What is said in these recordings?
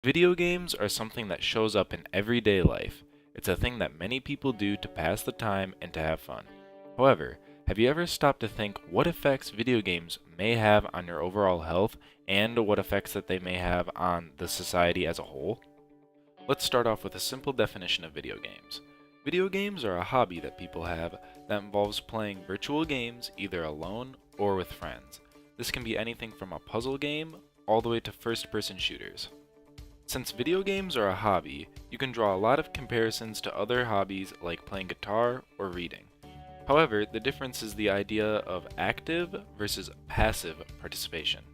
Video games are something that shows up in everyday life. It's a thing that many people do to pass the time and to have fun. However, have you ever stopped to think what effects video games may have on your overall health and what effects that they may have on the society as a whole? Let's start off with a simple definition of video games. Video games are a hobby that people have that involves playing virtual games either alone or with friends. This can be anything from a puzzle game all the way to first-person shooters. Since video games are a hobby, you can draw a lot of comparisons to other hobbies like playing guitar or reading. However, the difference is the idea of active versus passive participation.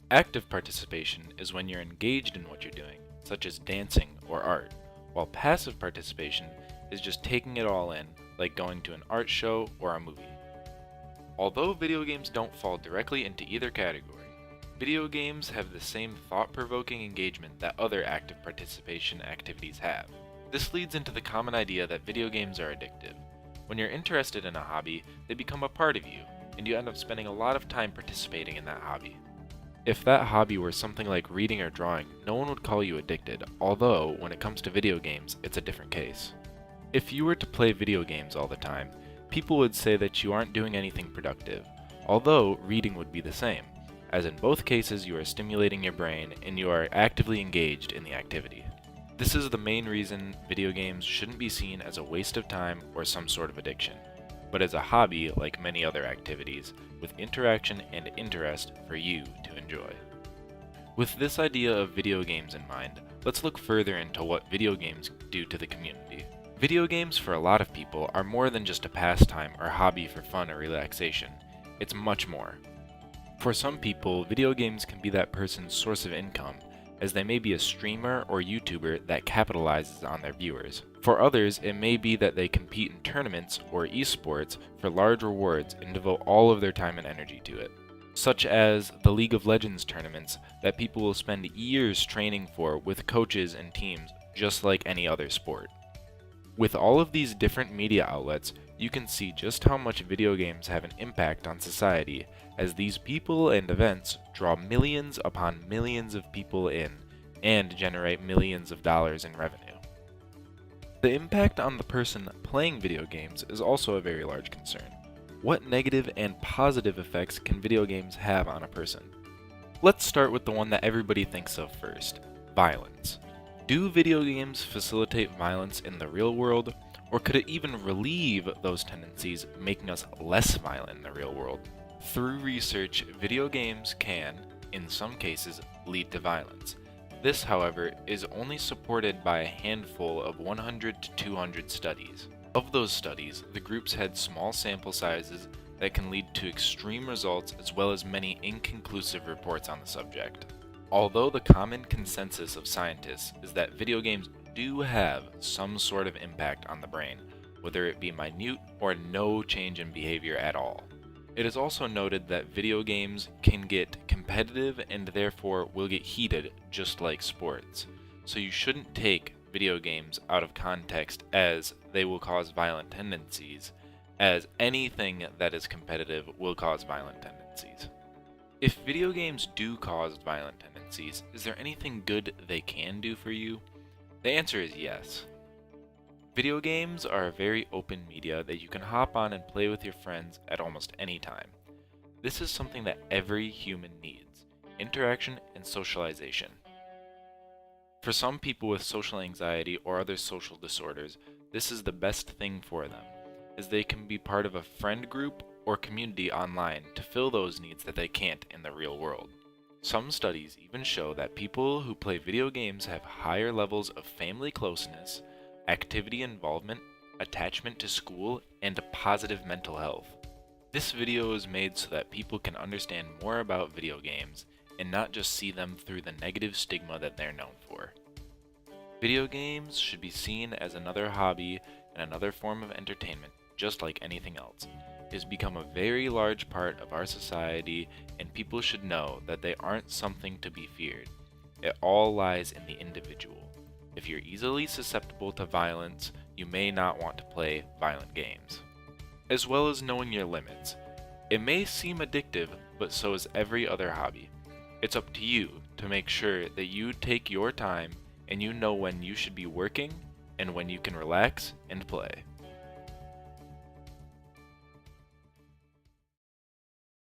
Active participation is when you're engaged in what you're doing, such as dancing or art, while passive participation is just taking it all in, like going to an art show or a movie. Although video games don't fall directly into either category, video games have the same thought-provoking engagement that other active participation activities have. This leads into the common idea that video games are addictive. When you're interested in a hobby, they become a part of you, and you end up spending a lot of time participating in that hobby. If that hobby were something like reading or drawing, no one would call you addicted, although when it comes to video games, it's a different case. If you were to play video games all the time, people would say that you aren't doing anything productive, although reading would be the same, as in both cases you are stimulating your brain and you are actively engaged in the activity. This is the main reason video games shouldn't be seen as a waste of time or some sort of addiction, but as a hobby like many other activities, with interaction and interest for you to enjoy. With this idea of video games in mind, let's look further into what video games do to the community. Video games for a lot of people are more than just a pastime or hobby for fun or relaxation. It's much more. For some people, video games can be that person's source of income, as they may be a streamer or YouTuber that capitalizes on their viewers. For others, it may be that they compete in tournaments or esports for large rewards and devote all of their time and energy to it, such as the League of Legends tournaments that people will spend years training for with coaches and teams, just like any other sport. With all of these different media outlets, you can see just how much video games have an impact on society, as these people and events draw millions upon millions of people in and generate millions of dollars in revenue. The impact on the person playing video games is also a very large concern. What negative and positive effects can video games have on a person? Let's start with the one that everybody thinks of first: violence. Do video games facilitate violence in the real world, or could it even relieve those tendencies, making us less violent in the real world? Through research, video games can, in some cases, lead to violence. This, however, is only supported by a handful of 100 to 200 studies. Of those studies, the groups had small sample sizes that can lead to extreme results as well as many inconclusive reports on the subject. Although the common consensus of scientists is that video games do have some sort of impact on the brain, whether it be minute or no change in behavior at all. It is also noted that video games can get competitive and therefore will get heated just like sports. So you shouldn't take video games out of context as they will cause violent tendencies, as anything that is competitive will cause violent tendencies. If video games do cause violent tendencies, is there anything good they can do for you? The answer is yes. Video games are a very open media that you can hop on and play with your friends at almost any time. This is something that every human needs: interaction and socialization. For some people with social anxiety or other social disorders, this is the best thing for them, as they can be part of a friend group or community online to fill those needs that they can't in the real world. Some studies even show that people who play video games have higher levels of family closeness, activity involvement, attachment to school, and positive mental health. This video is made so that people can understand more about video games and not just see them through the negative stigma that they're known for. Video games should be seen as another hobby and another form of entertainment, just like anything else. It has become a very large part of our society, and people should know that they aren't something to be feared. It all lies in the individual. If you're easily susceptible to violence, you may not want to play violent games. As well as knowing your limits. It may seem addictive, but so is every other hobby. It's up to you to make sure that you take your time and you know when you should be working and when you can relax and play.